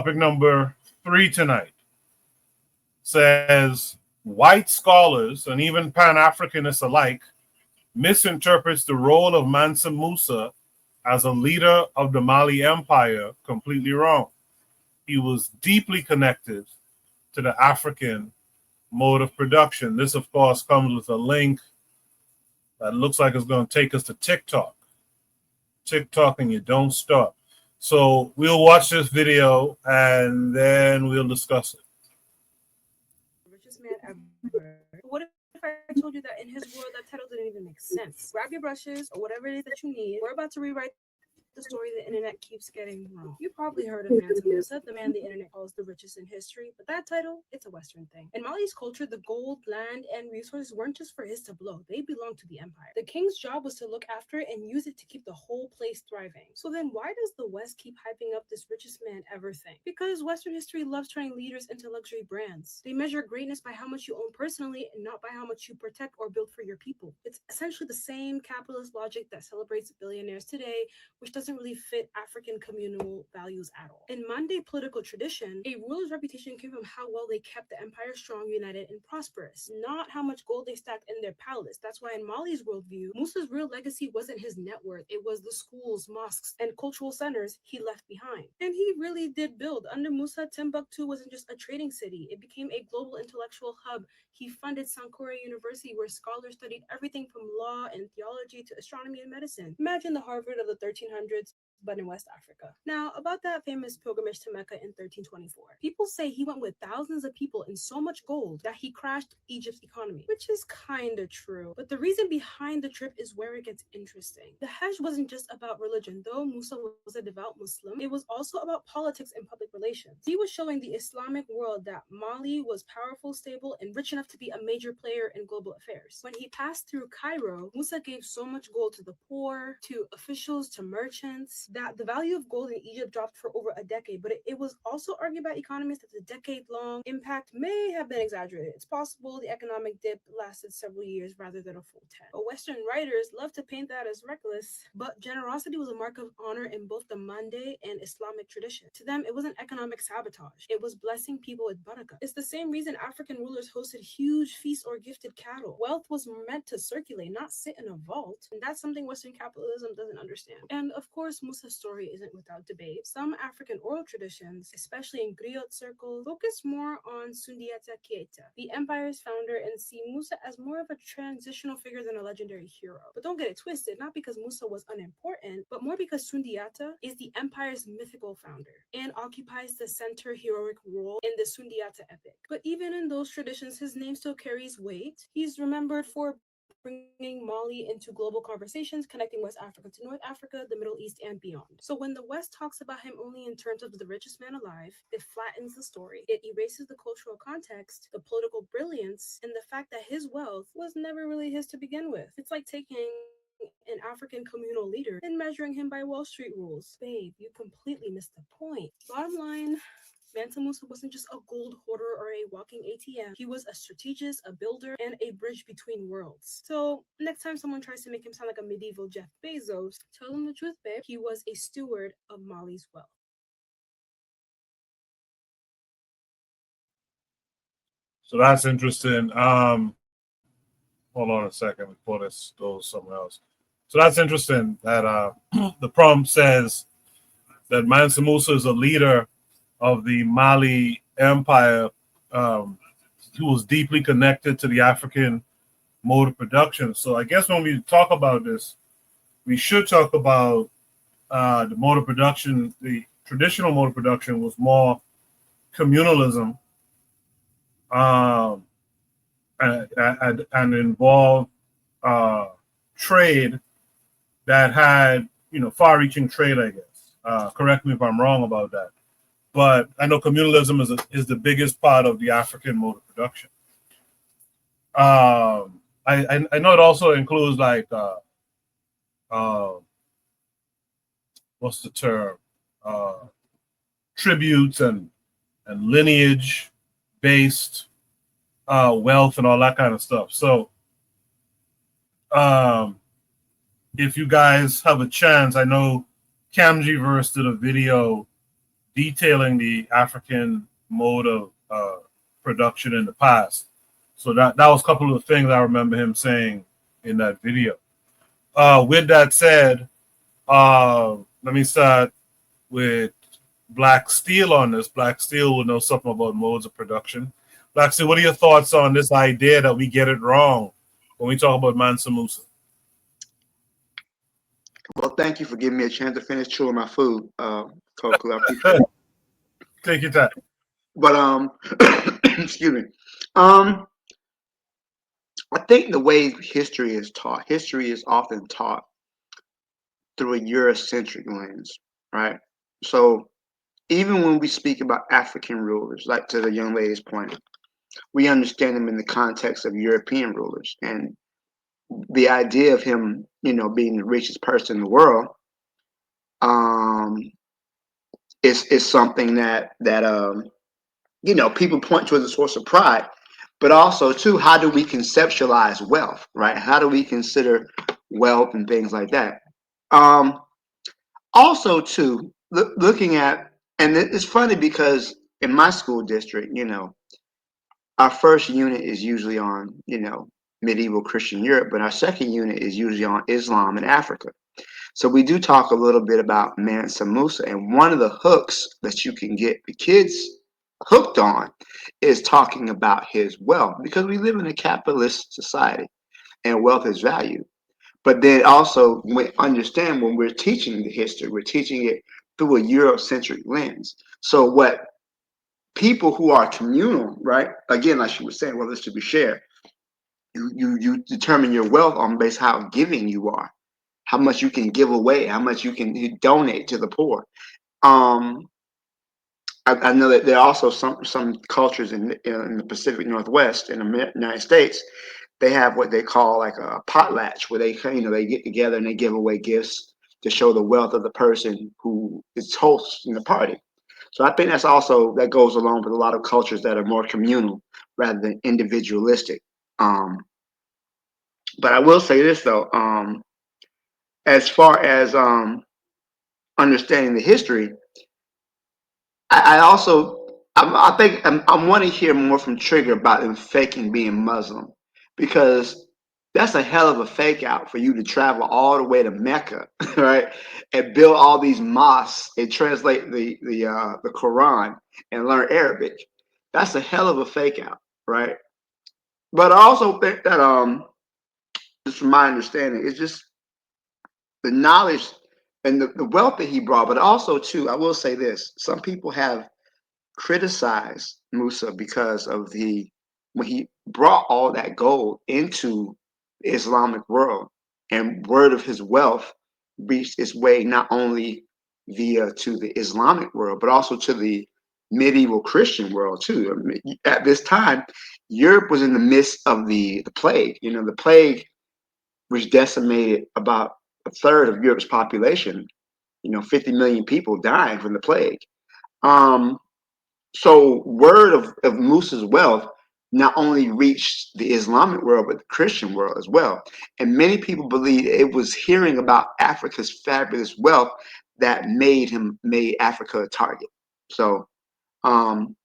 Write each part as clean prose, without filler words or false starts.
Topic number 3 tonight says white scholars and even Pan-Africanists alike misinterprets the role of Mansa Musa as a leader of the Mali Empire completely wrong. He was deeply connected to the African mode of production. This, of course, comes with a link that looks like it's going to take us to TikTok. TikTok and you don't stop. So we'll watch this video and then we'll discuss it. Richest man ever. What if I told you that in his world that title didn't even make sense? Grab your brushes or whatever it is that you need. We're about to rewrite the story the internet keeps getting wrong. You probably heard of Mansa Musa, the man the internet calls the richest in history, but that title, it's a Western thing. In Mali's culture, the gold, land, and resources weren't just for his tableau. They belonged to the empire. The king's job was to look after it and use it to keep the whole place thriving. So then why does the West keep hyping up this richest man ever thing? Because Western history loves turning leaders into luxury brands. They measure greatness by how much you own personally and not by how much you protect or build for your people. It's essentially the same capitalist logic that celebrates billionaires today, which doesn't really fit African communal values at all. In Mande political tradition, a ruler's reputation came from how well they kept the empire strong, united, and prosperous, not how much gold they stacked in their palace. That's why in Mali's worldview, Musa's real legacy wasn't his net worth, it was the schools, mosques, and cultural centers he left behind. And he really did build. Under Musa, Timbuktu wasn't just a trading city, it became a global intellectual hub. He funded Sankore University, where scholars studied everything from law and theology to astronomy and medicine. Imagine the Harvard of the 1300s, but in West Africa. Now, about that famous pilgrimage to Mecca in 1324. People say he went with thousands of people and so much gold that he crashed Egypt's economy, which is kinda true. But the reason behind the trip is where it gets interesting. The Hajj wasn't just about religion. Though Musa was a devout Muslim, it was also about politics and public relations. He was showing the Islamic world that Mali was powerful, stable, and rich enough to be a major player in global affairs. When he passed through Cairo, Musa gave so much gold to the poor, to officials, to merchants, that the value of gold in Egypt dropped for over a decade, but it was also argued by economists that the decade-long impact may have been exaggerated. It's possible the economic dip lasted several years rather than a full 10. But Western writers love to paint that as reckless, but generosity was a mark of honor in both the Mande and Islamic tradition. To them, it wasn't economic sabotage. It was blessing people with barakah. It's the same reason African rulers hosted huge feasts or gifted cattle. Wealth was meant to circulate, not sit in a vault, and that's something Western capitalism doesn't understand. And of course, Musa's story isn't without debate. Some African oral traditions, especially in griot circles, focus more on Sundiata Keita, the empire's founder, and see Musa as more of a transitional figure than a legendary hero. But don't get it twisted, not because Musa was unimportant, but more because Sundiata is the empire's mythical founder and occupies the center heroic role in the Sundiata epic. But even in those traditions, his name still carries weight. He's remembered for bringing Mali into global conversations, connecting West Africa to North Africa, the Middle East, and beyond. So when the West talks about him only in terms of the richest man alive, it flattens the story. It erases the cultural context, the political brilliance, and the fact that his wealth was never really his to begin with. It's like taking an African communal leader and measuring him by Wall Street rules. Babe, you completely missed the point. Bottom line, Mansa Musa wasn't just a gold hoarder or a walking ATM. He was a strategist, a builder, and a bridge between worlds. So next time someone tries to make him sound like a medieval Jeff Bezos, tell them the truth, babe. He was a steward of Mali's wealth. So that's interesting. Hold on a second before this goes somewhere else. So that's interesting that the prompt says that Mansa Musa is a leader of the Mali Empire, who was deeply connected to the African mode of production. So I guess when we talk about this, we should talk about the mode of production. The traditional mode of production was more communalism, and involved trade that had, far-reaching trade, I guess. Correct me if I'm wrong about that. But I know communalism is the biggest part of the African mode of production. I know it also includes like what's the term? Tributes and lineage based wealth and all that kind of stuff. So if you guys have a chance, I know Camjiverse did a video detailing the African mode of production in the past. So that was a couple of things I remember him saying in that video. With that said, let me start with Black Steel on this. Black Steel will know something about modes of production. Black Steel, what are your thoughts on this idea that we get it wrong when we talk about Mansa Musa? Well, thank you for giving me a chance to finish chewing my food, Coco. I appreciate it. Take your time. But excuse me. Um, I think the way history is often taught through a Eurocentric lens, right? So even when we speak about African rulers, like to the young lady's point, we understand them in the context of European rulers, and the idea of him, being the richest person in the world, um, is something that people point to as a source of pride, but also too, how do we conceptualize wealth, right? How do we consider wealth and things like that? Um, Also, too, looking at, and it's funny because in my school district, our first unit is usually on, medieval Christian Europe, but our second unit is usually on Islam and Africa. So we do talk a little bit about Mansa Musa, and one of the hooks that you can get the kids hooked on is talking about his wealth, because we live in a capitalist society and wealth is valued. But then also, understand when we're teaching the history, we're teaching it through a Eurocentric lens. So what people who are communal, right? Again, like she was saying, well, this should be shared. You determine your wealth on base how giving you are, how much you can give away, how much you can donate to the poor. Um, I know that there are also some cultures in the Pacific Northwest in the United States. They have what they call like a potlatch, where they get together and they give away gifts to show the wealth of the person who is hosting the party. So I think that goes along with a lot of cultures that are more communal rather than individualistic. Um, but I will say this though, as far as understanding the history, I also I think I want to hear more from Trigger about them faking being Muslim, because that's a hell of a fake out for you to travel all the way to Mecca, right, and build all these mosques and translate the Quran and learn Arabic. That's a hell of a fake out, right? But I also think that just from my understanding, it's just the knowledge and the wealth that he brought. But also too, I will say this: some people have criticized Musa because of when he brought all that gold into the Islamic world, and word of his wealth reached its way not only via to the Islamic world, but also to the medieval Christian world too. I mean, at this time, Europe was in the midst of the plague. The plague, which decimated about a third of Europe's population. 50 million people dying from the plague. Um, so word of Musa's wealth not only reached the Islamic world, but the Christian world as well. And many people believe it was hearing about Africa's fabulous wealth that made Africa a target. So um,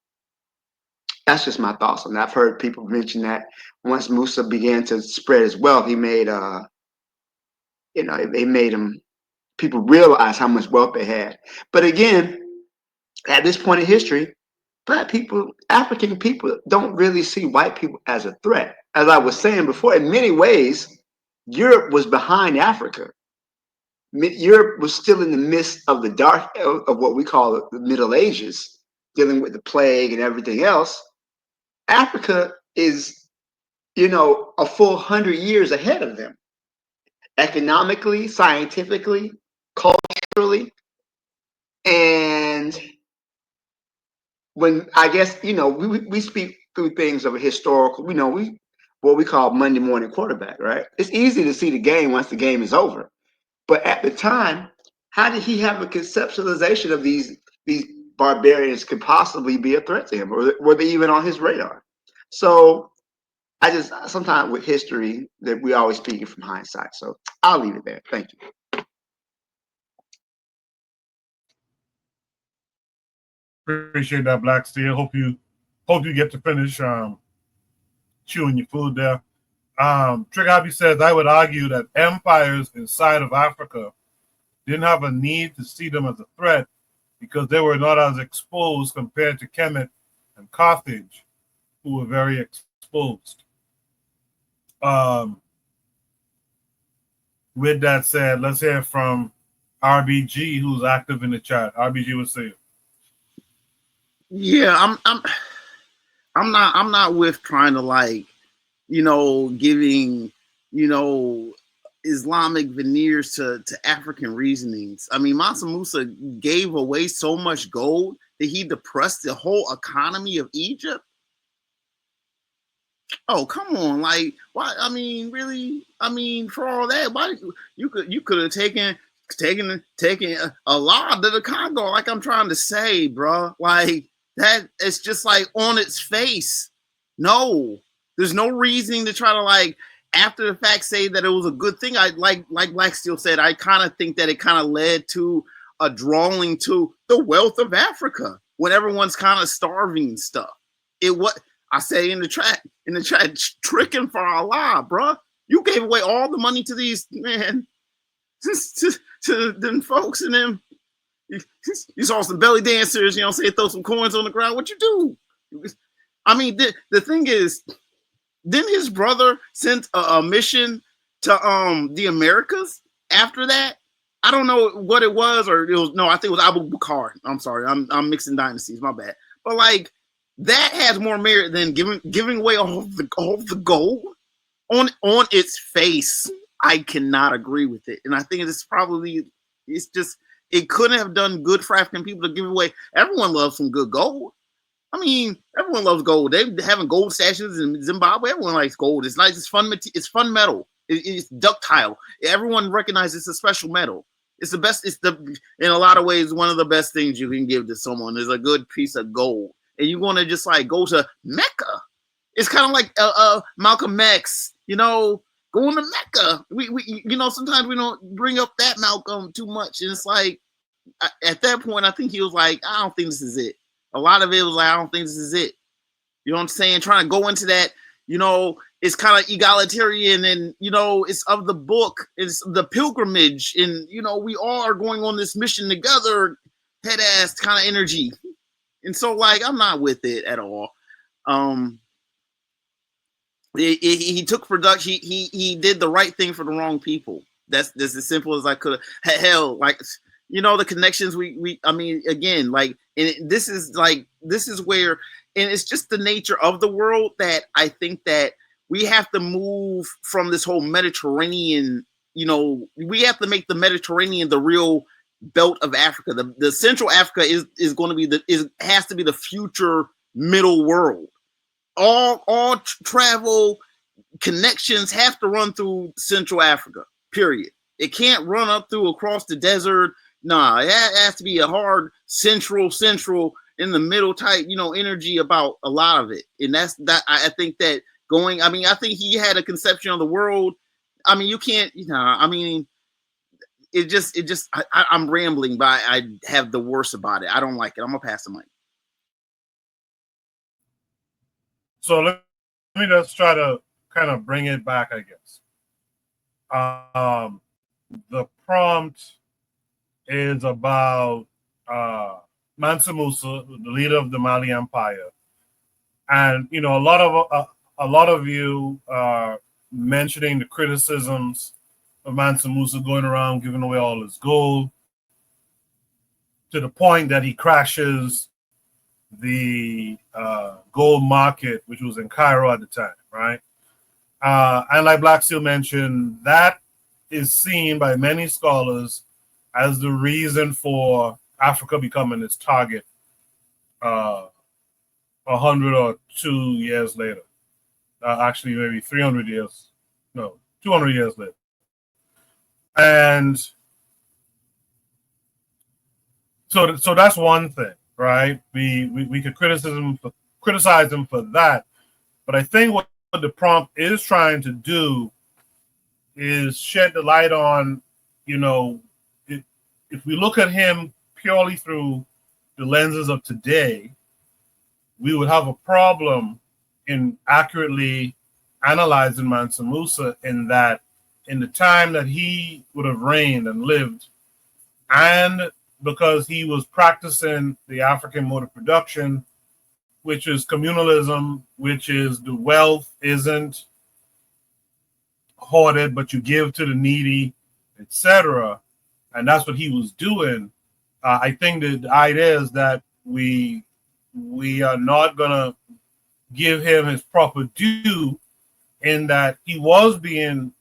that's just my thoughts on that. I've heard people mention that once Musa began to spread his wealth, he made it made him people realize how much wealth they had. But again, at this point in history, Black people, African people don't really see white people as a threat. As I was saying before, in many ways, Europe was behind Africa. Europe was still in the midst of the dark of what we call the Middle Ages, dealing with the plague and everything else. Africa is, a full 100 years ahead of them, economically, scientifically, culturally, and when I guess we speak through things of a historical, we what we call Monday morning quarterback, right? It's easy to see the game once the game is over, but at the time, how did he have a conceptualization of these barbarians could possibly be a threat to him, or were they even on his radar? So I just sometimes with history that we always speaking from hindsight. So I'll leave it there. Thank you. Appreciate that, Black Steel. Hope you get to finish chewing your food there. Trigabi says, I would argue that empires inside of Africa didn't have a need to see them as a threat because they were not as exposed compared to Kemet and Carthage, who were very exposed. With that said, let's hear from RBG, who's active in the chat. RBG, what's say? Yeah, I'm not with trying to like, giving, Islamic veneers to African reasonings. I mean, Mansa Musa gave away so much gold that he depressed the whole economy of Egypt. Oh, come on. Like, why? I mean, really? I mean, for all that, why you could have taken a lot to the Congo, like I'm trying to say, bro. Like, that it's just like on its face. No, there's no reason to try to like after the fact say that it was a good thing. I like Black Steel said, I kind of think that it kind of led to a drawing to the wealth of Africa when everyone's kind of starving and stuff. It what I say in the chat, tricking for Allah, bro. You gave away all the money to these man to them folks and them. You saw some belly dancers, say throw some coins on the ground. What you do? I mean, the thing is, didn't his brother send a mission to the Americas after that? I don't know what it was, or it was no, I think it was Abu Bakr. I'm sorry, I'm mixing dynasties, my bad. But like that has more merit than giving away all the gold on its face. I cannot agree with it, and I think it's just it couldn't have done good for African people to give away. Everyone loves some good gold. I mean, everyone loves gold. They're having gold statues in Zimbabwe. Everyone likes gold. It's nice. It's fun. It's fun metal. It's ductile. Everyone recognizes it's a special metal. It's the best. In a lot of ways, one of the best things you can give to someone is a good piece of gold. And you want to just like go to Mecca. It's kind of like Malcolm X, going to Mecca. We sometimes we don't bring up that Malcolm too much. And it's like, at that point, I think he was like, I don't think this is it. A lot of it was like, I don't think this is it. You know what I'm saying? Trying to go into that, it's kind of egalitarian and, it's of the book. It's the pilgrimage. And, we all are going on this mission together, head ass kind of energy. And so, like, I'm not with it at all. He took production. He did the right thing for the wrong people. That's as simple as I could have. Hell, like, the connections I mean, again, like, and this is where, and it's just the nature of the world that I think that we have to move from this whole Mediterranean. We have to make the Mediterranean the real belt of Africa. The Central Africa is going to be has to be the future middle world. All travel connections have to run through Central Africa, period. It can't run up through across the desert. Nah, it has to be a hard central in the middle type, energy about a lot of it. And that's that. I think that I think he had a conception of the world. I mean, you can't, I mean, I'm rambling, but I have the worst about it. I don't like it. I'm gonna pass the mic. So let me just try to kind of bring it back, I guess. The prompt is about Mansa Musa, the leader of the Mali Empire, and a lot of you are mentioning the criticisms of Mansa Musa going around giving away all his gold to the point that he crashes the gold market, which was in Cairo at the time, right? And like Black Steel mentioned, that is seen by many scholars as the reason for Africa becoming its target 100 or 2 years later. Actually, maybe 300 years. No, 200 years later. And so that's one thing, right? We could criticize him for that. But I think what the prompt is trying to do is shed the light on, if we look at him purely through the lenses of today, we would have a problem in accurately analyzing Mansa Musa, in that in the time that he would have reigned and lived, and because he was practicing the African mode of production, which is communalism, which is the wealth isn't hoarded, but you give to the needy, etc. And that's what he was doing. I think the idea is that we are not gonna give him his proper due, in that he was being,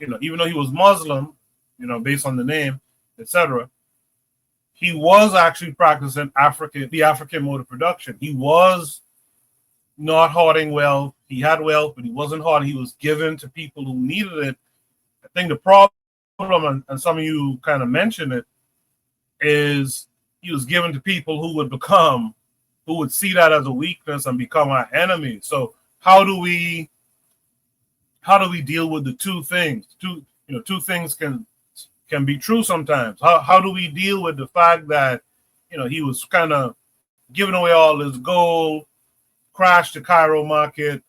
even though he was Muslim, based on the name, etc. He was actually practicing the African mode of production. He was not hoarding wealth. He had wealth, but he wasn't hoarding. He was given to people who needed it. I think the problem, and some of you kind of mentioned it, is he was given to people who would see that as a weakness and become our enemy. So how do we deal with the two things? Two things can be true sometimes. How do we deal with the fact that he was kind of giving away all his gold, crashed the Cairo market,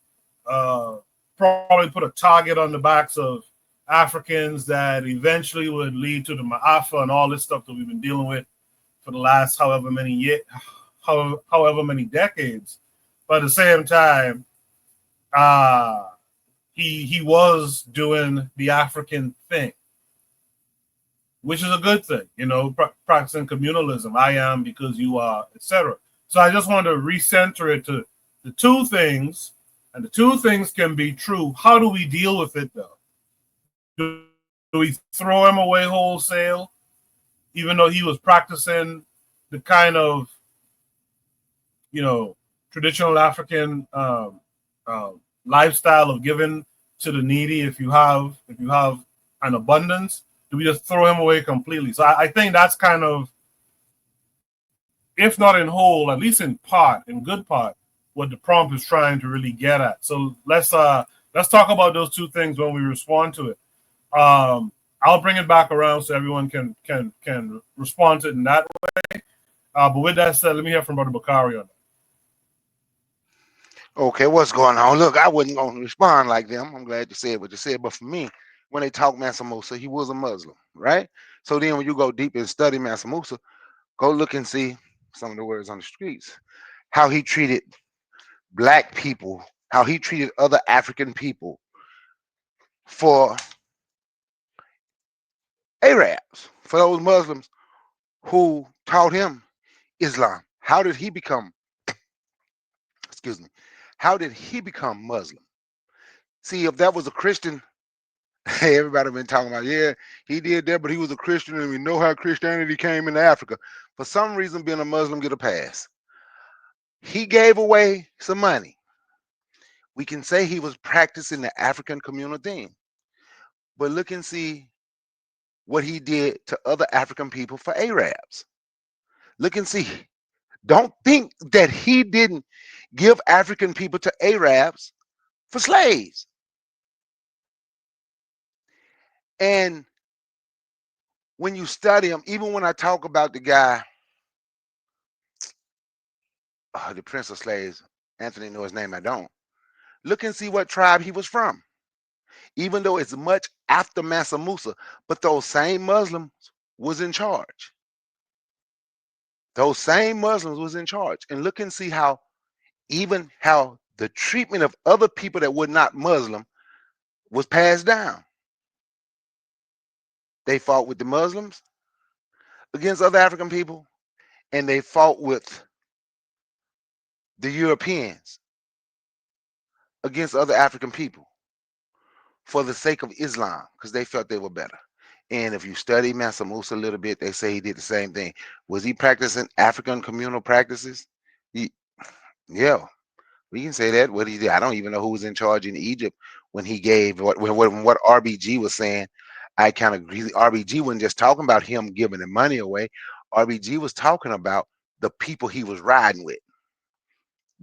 probably put a target on the backs of Africans that eventually would lead to the Ma'afa and all this stuff that we've been dealing with for the last however many years, however many decades. But at the same time, he was doing the African thing, which is a good thing, practicing communalism. I am because you are, etc. So I just want to recenter it to the two things, and the two things can be true. How do we deal with it, though? Do we throw him away wholesale, even though he was practicing the kind of, traditional African lifestyle of giving to the needy? If you have an abundance, do we just throw him away completely? So I think that's kind of, if not in whole, at least in part, in good part, what the prompt is trying to really get at. So let's talk about those two things when we respond to it. I'll bring it back around so everyone can respond to it in that way. But with that said, let me hear from Brother Bakari on that. Okay, what's going on? Look, I wasn't going to respond like them. I'm glad you said what you said. But for me, when they talk Mansa Musa, he was a Muslim, right? So then when you go deep and study Mansa Musa, go look and see some of the words on the streets, how he treated black people, how he treated other African people for Arabs, for those Muslims who taught him Islam. How did he become, excuse me, how did he become Muslim? See, if that was a Christian, hey, everybody been talking about, yeah, he did that, but he was a Christian, and we know how Christianity came into Africa. For some reason, being a Muslim get a pass. He gave away some money. We can say he was practicing the African communal thing, but look and see what he did to other African people for Arabs. Look and see. Don't think that he didn't give African people to Arabs for slaves. And when you study him, even when I talk about the guy, the Prince of Slaves, Anthony knows his name, I don't. Look and see what tribe he was from. Even though it's much after Mansa Musa, but those same Muslims was in charge. Those same Muslims was in charge. And look and see how the treatment of other people that were not Muslim was passed down. They fought with the Muslims against other African people, and they fought with the Europeans against other African people for the sake of Islam, because they felt they were better. And if you study Mansa Musa a little bit, they say he did the same thing. Was he practicing African communal practices? Yeah, we can say that. What he did, I don't even know who was in charge in Egypt when he gave what RBG was saying. I kind of agree. RBG wasn't just talking about him giving the money away. RBG was talking about the people he was riding with,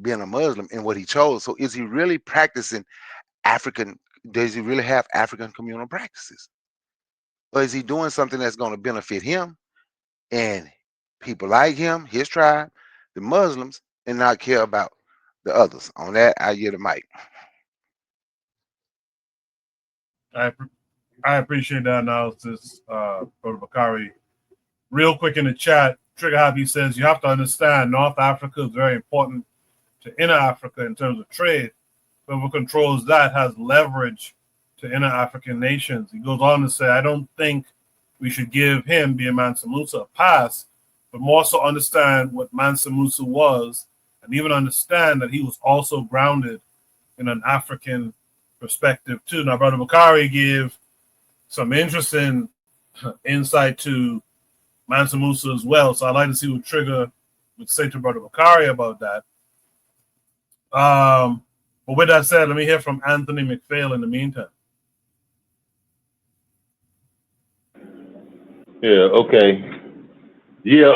being a Muslim and what he chose. So is he really practicing African? Does he really have African communal practices? Or is he doing something that's going to benefit him and people like him, his tribe, the Muslims, and not care about the others. On that, I yield the mic. I appreciate that analysis, Brother Bakari. Real quick in the chat, Trigger Happy says you have to understand North Africa is very important to inner Africa in terms of trade. Whoever controls that has leverage to inner African nations. He goes on to say, I don't think we should give him, being Mansa Musa, a pass, but more so understand what Mansa Musa was and even understand that he was also grounded in an African perspective too. Now, Brother Bakari gave some interesting insight to Mansa Musa as well. So I'd like to see what Trigger would say to Brother Bakari about that. But with that said, let me hear from Anthony McPhail in the meantime. Yeah, okay. Yeah,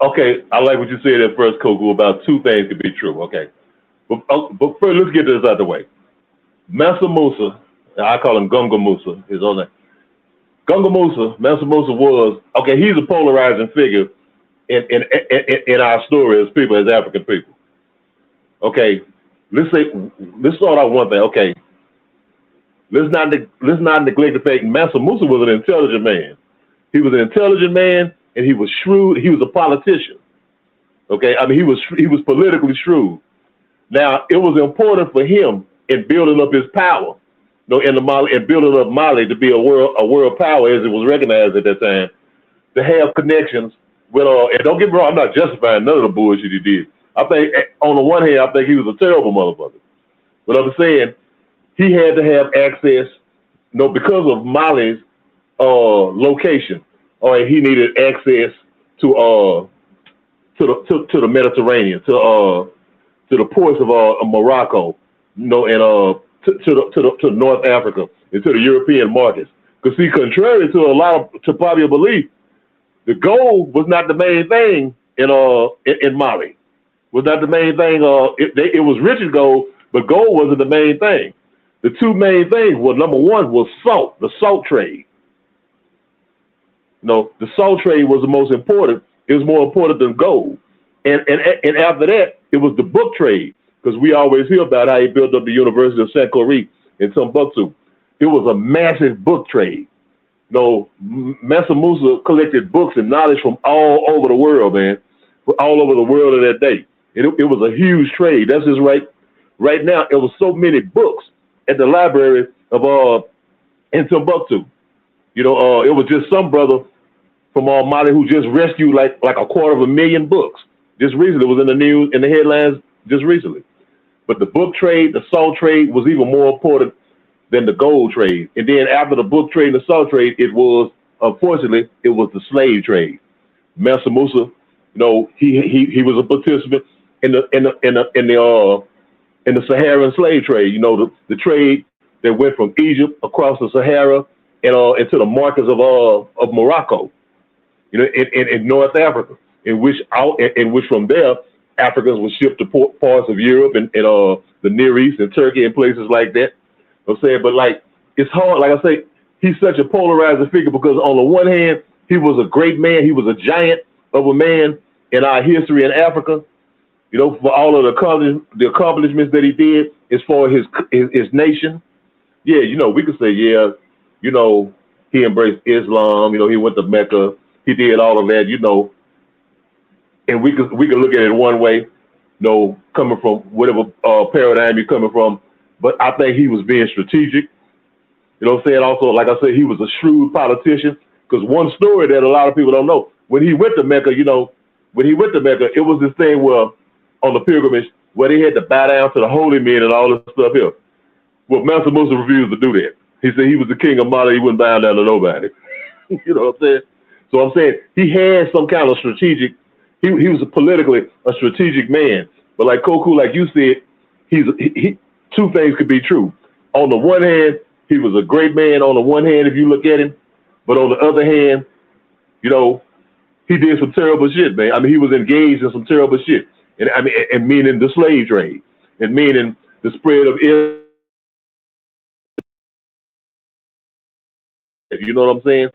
okay, I like what you said at first, Koku, about two things could be true, okay. But first, let's get this out of the way. Mansa Musa, I call him Gunga Musa, his own name. Gunga Musa, Mansa Musa was, okay, he's a polarizing figure in our story as people, as African people. Okay, let's start out one thing, okay. Let's not neglect the fact Mansa Musa was an intelligent man. He was an intelligent man, and he was shrewd. He was a politician. Okay, I mean he was politically shrewd. Now it was important for him in building up his power, in the Mali, and building up Mali to be a world power as it was recognized at that time, to have connections with. And don't get me wrong, I'm not justifying none of the bullshit he did. I think on the one hand, I think he was a terrible motherfucker. But I'm saying he had to have access, because of Mali's location, or he needed access to the Mediterranean, to the ports of Morocco, and to North Africa and to the European markets. Because see, contrary to popular belief, the gold was not the main thing in Mali. Was not the main thing. It was rich in gold, but gold wasn't the main thing. The two main things were, number one was salt, the salt trade. The salt trade was the most important. It was more important than gold. And after that, it was the book trade, because we always hear about how he built up the University of Saint-Corey in Timbuktu. It was a massive book trade. Mansa Musa collected books and knowledge from all over the world, man, all over the world of that day. It was a huge trade. That's just right. Right now, it was so many books at the library of in Timbuktu. It was just some brother from Mali who just rescued like 250,000 books. Just recently, it was in the news, in the headlines just recently. But the book trade, the salt trade was even more important than the gold trade. And then after the book trade and the salt trade, it was, unfortunately, it was the slave trade. Mansa Musa, he was a participant in the Saharan slave trade. The trade that went from Egypt across the Sahara and into the markets of Morocco, in North Africa, in which from there Africans were shipped to parts of Europe and the Near East and Turkey and places like that. I'm saying, but it's hard. Like I say, he's such a polarizing figure because on the one hand, he was a great man. He was a giant of a man in our history in Africa. For all of the accomplishments that he did as far as his nation. Yeah, we could say, yeah, he embraced Islam. He went to Mecca. He did all of that. And we could look at it one way, coming from whatever paradigm you're coming from. But I think he was being strategic. What I'm saying? Also, like I said, he was a shrewd politician. Because one story that a lot of people don't know, when he went to Mecca, it was this thing where on the pilgrimage where they had to bow down to the holy men and all this stuff here. Well, Mansa Musa refused to do that. He said he was the king of Mali. He wouldn't bow down to nobody. You know what I'm saying? So I'm saying he had some kind of strategic. He was politically a strategic man. But like Koku, like you said, he two things could be true. On the one hand, he was a great man. On the one hand, if you look at him, but on the other hand, he did some terrible shit, man. I mean, he was engaged in some terrible shit, and meaning the slave trade, and meaning the spread of Islam. You know what I'm saying?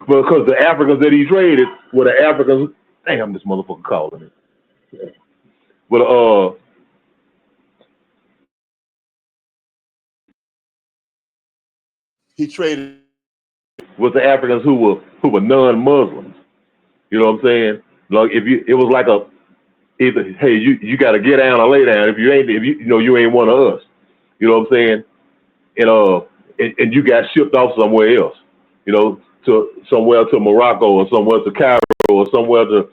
because the Africans that he traded were the Africans. Damn, this motherfucker calling me. But he traded with the Africans who were non-Muslims. You know what I'm saying? Like it was like either hey you got to get down or lay down. If you you ain't one of us. You know what I'm saying? And you got shipped off somewhere else. You know, to somewhere to Morocco or somewhere to Cairo or somewhere to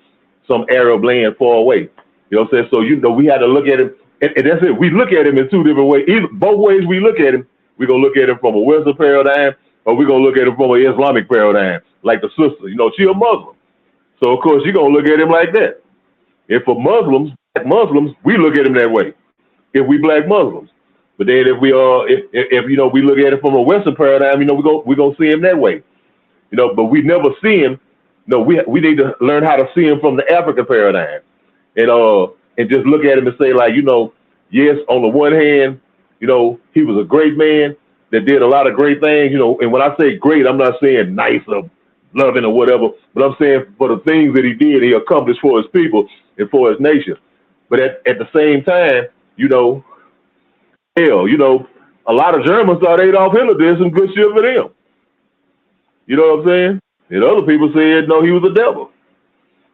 some Arab land far away. You know what I'm saying? So we had to look at him, and that's it. We look at him in two different ways. Both ways we look at him, we're gonna look at him from a Western paradigm, or we're gonna look at him from an Islamic paradigm. Like the sister, she a Muslim, so of course you're gonna look at him like that. If for Muslims, black Muslims, we look at him that way. If we black Muslims, but then if we we look at it from a Western paradigm, we gonna see him that way. But we never see him. No, we need to learn how to see him from the African paradigm, and just look at him and say like, yes, on the one hand, he was a great man that did a lot of great things, and when I say great, I'm not saying nice or loving or whatever, but I'm saying for the things that he did, he accomplished for his people and for his nation. But at the same time, hell, a lot of Germans thought Adolf Hitler did some good shit for them. You know what I'm saying? And other people said, no, he was a devil.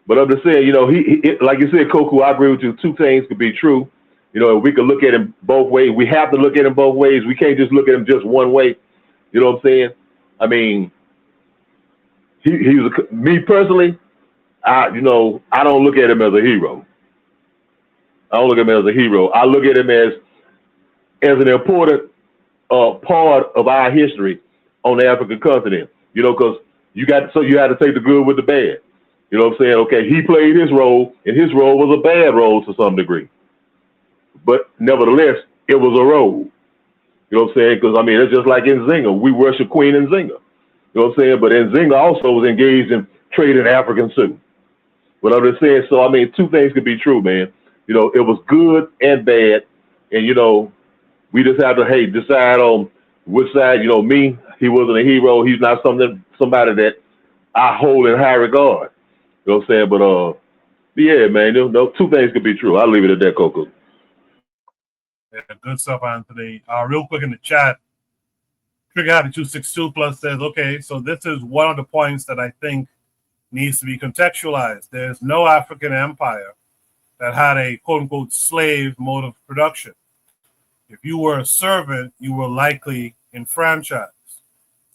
But I'm just saying, he like you said, Koku, I agree with you. Two things could be true. We could look at him both ways. We have to look at him both ways. We can't just look at him just one way. You know what I'm saying? I mean, he was me personally. I don't look at him as a hero. I don't look at him as a hero. I look at him as an important part of our history on the African continent. Because you had to take the good with the bad. You know what I'm saying? Okay, he played his role, and his role was a bad role to some degree. But nevertheless, it was a role. You know what I'm saying? Because, it's just like in Nzinga. We worship Queen Nzinga. You know what I'm saying? But Nzinga also was engaged in trading Africans too. But I'm just saying, so, two things could be true, man. It was good and bad. And, we just have to, decide on which side, me, he wasn't a hero. He's not somebody that I hold in high regard. You know what I'm saying? But yeah, man, two things could be true. I'll leave it at that, Coco. Yeah, good stuff, Anthony. Real quick in the chat, Trigger Happy 262 Plus says, okay, so this is one of the points that I think needs to be contextualized. There's no African empire that had a quote-unquote slave mode of production. If you were a servant, you were likely enfranchised.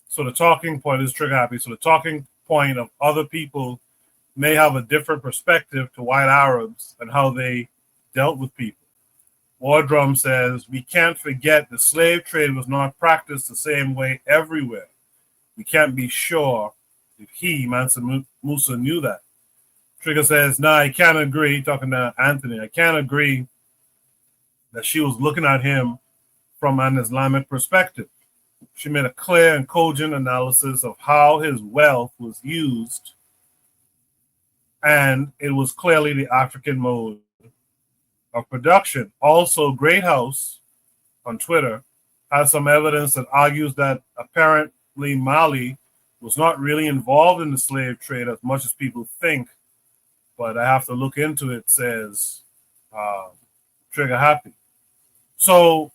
So the talking point is Trigger Happy. So the talking point of other people may have a different perspective to white Arabs and how they dealt with people. War Drum says, we can't forget the slave trade was not practiced the same way everywhere. We can't be sure if he, Mansa Musa, knew that. Trigger says, no, I can't agree, talking to Anthony, I can't agree that she was looking at him from an Islamic perspective. She made a clear and cogent analysis of how his wealth was used, and it was clearly the African mode of production. Also, Great House on Twitter has some evidence that argues that apparently Mali was not really involved in the slave trade as much as people think, but I have to look into it, says Trigger Happy. So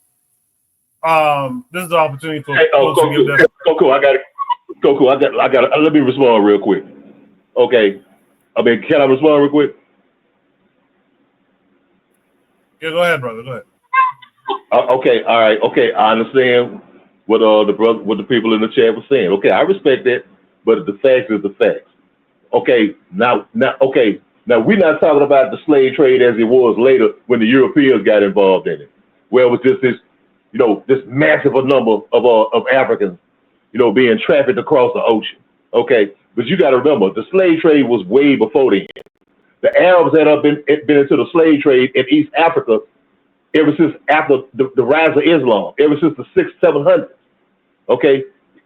this is the opportunity for folks to give them. Coco, I got it. Let me respond real quick. Okay. Can I respond real quick? Yeah, go ahead, brother. Go ahead. Okay, all right. Okay, I understand what the people in the chat were saying. Okay, I respect that, but the facts is the facts. Okay, now we're not talking about the slave trade as it was later when the Europeans got involved in it, where it was just this massive number of Africans, being trafficked across the ocean. Okay, but you got to remember, the slave trade was way before then. The Arabs had been into the slave trade in East Africa ever since after the rise of Islam, ever since the 600-700s. Okay,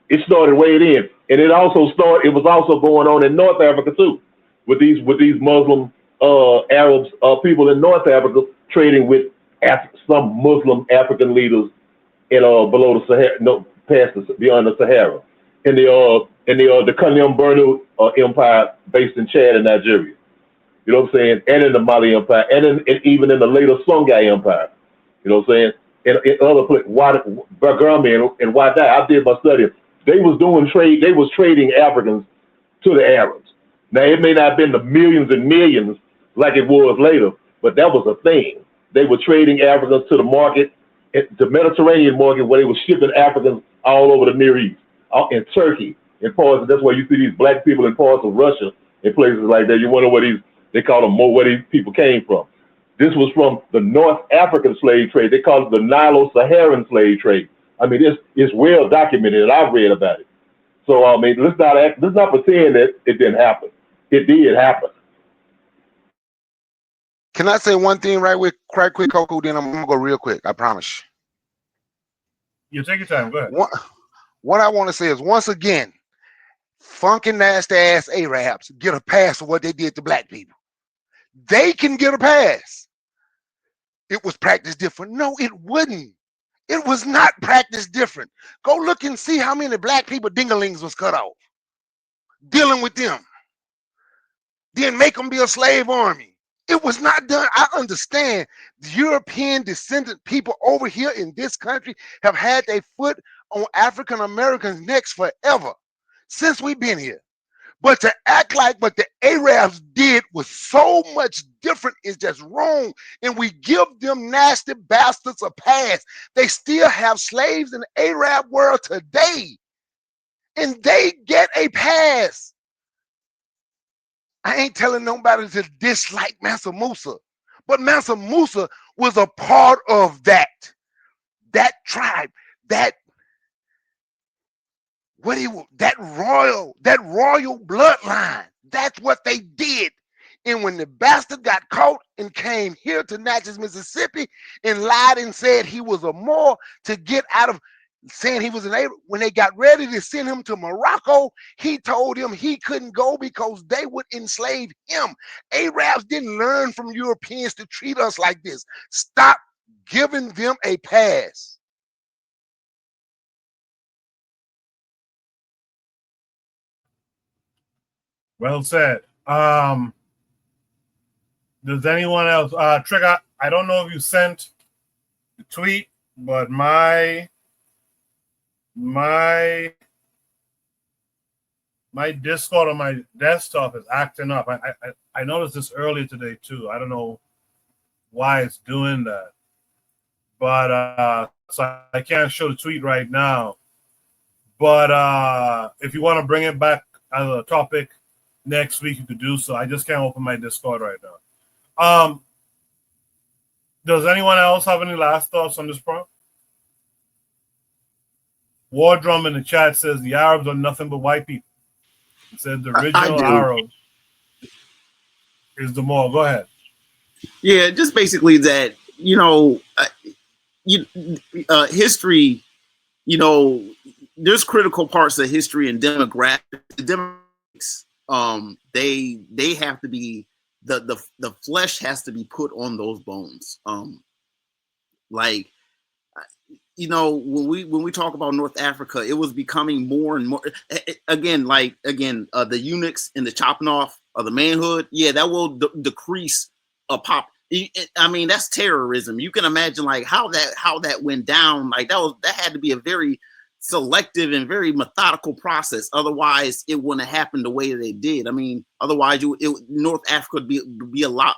it started way in, and it was also going on in North Africa too, with these Muslim Arabs, people in North Africa trading with some Muslim African leaders in below the Sahara, beyond the Sahara. the Kanyam Burnu Empire based in Chad and Nigeria. You know what I'm saying? And in the Mali Empire, and even in the later Songhai Empire. You know what I'm saying? In other places, Bagrami and Wada, I did my study. They was doing trade. They was trading Africans to the Arabs. Now it may not have been the millions and millions like it was later, but that was a thing. They were trading Africans to the market, the Mediterranean market, where they were shipping Africans all over the Near East, in Turkey, in parts. That's why you see these black people in parts of Russia, in places like that. You wonder they call them where these people came from. This was from the North African slave trade. They call it the Nilo-Saharan slave trade. I mean, it's well documented, and I've read about it. So I mean, let's not pretend that it didn't happen. It did happen. Can I say one thing right quick, Coco? Then I'm gonna go real quick. I promise You take your time. Go ahead. What I want to say is, once again, funky nasty ass Arabs get a pass for what they did to black people. They can get a pass. It was practiced different. No, it wouldn't. It was not practiced different. Go look and see how many black people dinglings was cut off. Dealing with them. Then make them be a slave army. It was not done. I understand the European descendant people over here in this country have had their foot on African Americans' necks forever, since we've been here. But to act like what the Arabs did was so much different is just wrong. And we give them nasty bastards a pass. They still have slaves in the Arab world today. And they get a pass. I ain't telling nobody to dislike Mansa Musa. But Mansa Musa was a part of that tribe, that royal bloodline. That's what they did. And when the bastard got caught and came here to Natchez, Mississippi, and lied and said he was a Moor to get out of saying he was an Arab, when they got ready to send him to Morocco, he told them he couldn't go because they would enslave him. Arabs didn't learn from Europeans to treat us like this. Stop giving them a pass. Well said. Does anyone else? Trigger, I don't know if you sent the tweet, but my Discord on my desktop is acting up. I noticed this earlier today too. I don't know why it's doing that, but so I can't show the tweet right now. But if you want to bring it back as a topic next week, you could do so. I just can't open my Discord right now. Does anyone else have any last thoughts on this prompt? War Drum in the chat says the Arabs are nothing but white people. It says the original Arab is the Moor. Go ahead. Yeah, just basically that, history, there's critical parts of history and demographics. They have to be, the flesh has to be put on those bones. When we talk about North Africa, it was becoming more and more, the eunuchs and the chopping off of the manhood. Yeah, that will decrease a pop. I mean, that's terrorism. You can imagine how that went down. That had to be a very selective and very methodical process. Otherwise, it wouldn't have happened the way they did. I mean, otherwise, North Africa would be a lot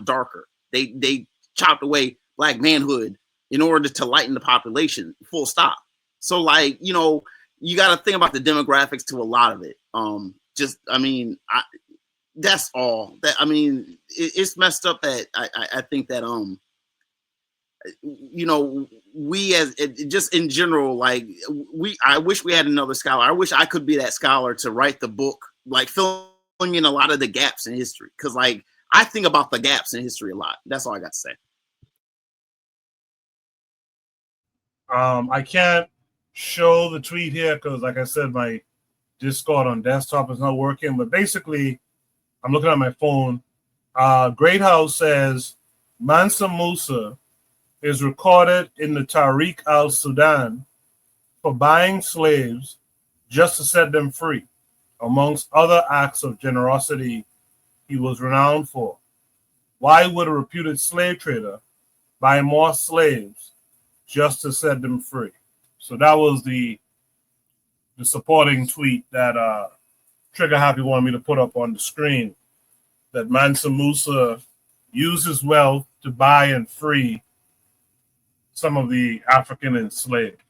darker. They chopped away black manhood in order to lighten the population, full stop. So you got to think about the demographics to a lot of it. That's all. It's messed up that I think that we as just in general, I wish we had another scholar. I wish I could be that scholar to write the book, filling in a lot of the gaps in history. Because I think about the gaps in history a lot. That's all I got to say. I can't show the tweet here because, like I said, my Discord on desktop is not working. But basically, I'm looking at my phone. Great House says Mansa Musa is recorded in the Tariq al-Sudan for buying slaves just to set them free. Amongst other acts of generosity he was renowned for. Why would a reputed slave trader buy more slaves just to set them free? So that was the supporting tweet that Trigger Happy wanted me to put up on the screen, that Mansa Musa uses wealth to buy and free some of the African enslaved.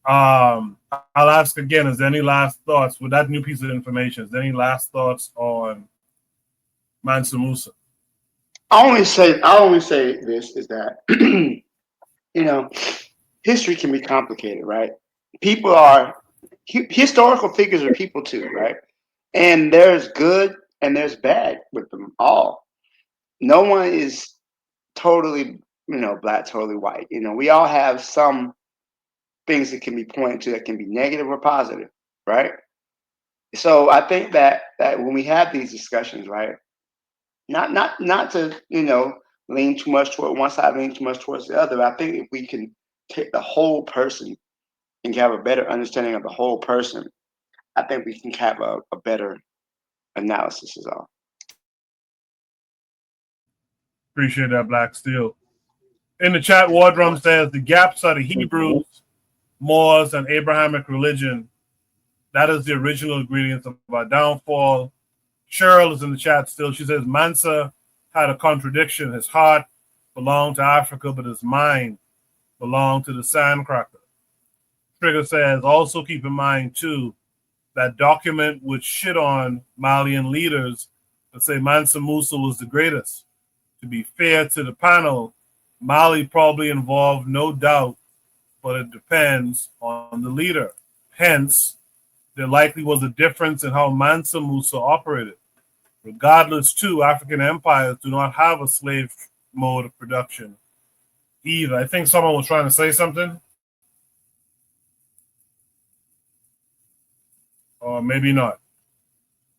I'll ask again, is there any last thoughts with that new piece of information? Is there any last thoughts on Mansa Musa? I only say this is that history can be complicated, right? People are historical figures are people too, right? And there's good and there's bad with them all. No one is totally, black, totally white. We all have some things that can be pointed to that can be negative or positive, right? So I think that when we have these discussions, right, not to lean too much toward one side, lean too much towards the other. I think if we can take the whole person and have a better understanding of the whole person, I think we can have a better analysis is all. Appreciate that, Black Steel. In the chat, Wardrum says the gaps are the Hebrews, Moors, and Abrahamic religion. That is the original ingredients of our downfall. Cheryl is in the chat still. She says Mansa had a contradiction. His heart belonged to Africa, but his mind belonged to the sandcracker. Trigger says, also keep in mind, too, that document would shit on Malian leaders but say Mansa Musa was the greatest. To be fair to the panel, Mali probably involved, no doubt, but it depends on the leader. Hence, there likely was a difference in how Mansa Musa operated. Regardless, too, African empires do not have a slave mode of production either. I think someone was trying to say something. Or maybe not.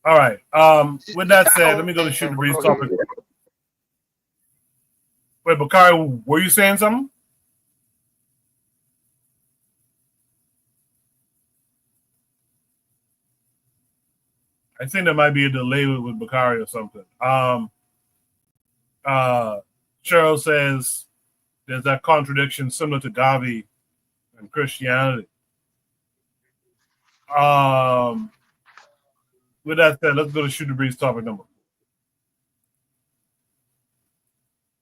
All right. With that said, let me go to Shoot the Breeze topic. Wait, Bakari, were you saying something? I think there might be a delay with Bakari or something. Cheryl says there's that contradiction similar to Gavi and Christianity. With that said, let's go to Shoot the Breeze topic number